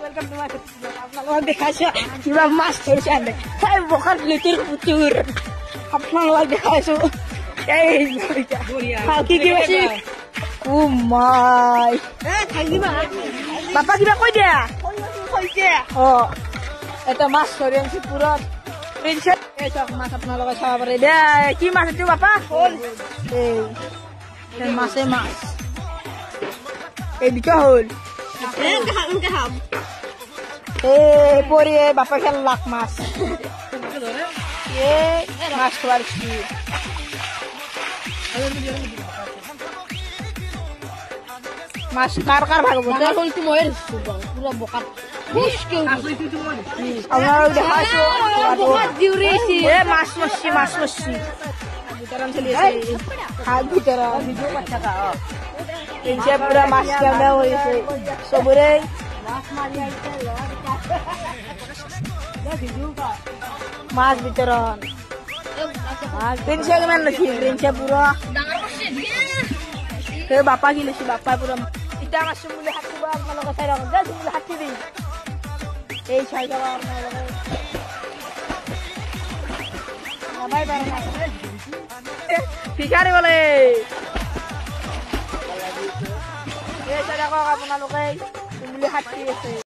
Welcome to my channel. আপনারা দেখাইছো কিবা মাছ ধরছে আনে তাই বকার লিটির পুতুর আপনারা দেখাইছো এই কি কি বেশি ও মাই থাকিবা বাপা কিবা কই দিয়া কইছে এটা মাছ ধরে আনছি পুরো প্রিন্সেস এই সব মাছ আপনারা লগে খাওয়া পারে দে কি মাছ দিও বাপা হল এই মাছে মাছ এই দিকে হল পরে বাপা খেল লাখ মাছ মাছ খাওয়ার মাছ কার কার ভাগ পুরো বোকা মাছ মস্যি মাছ মস্যি বিতরণ চলি আছে হাত বিতরণ পুরা মাছ কেমন হয়েছে সবরে মাছ বিতরণ তিনশো কেমন নাকি তিনশো পুরো বাপা কিনেছি বাপা পুরো ইটা আমার চুমুলি হাঁটি বা আপনার চাই রাখুন যা চুমুলি হাঁটি দিই এই ছয় যাবা আপনার ফিকারি বলে এই ছয় আপনার চুমুলি হাঁটি আছে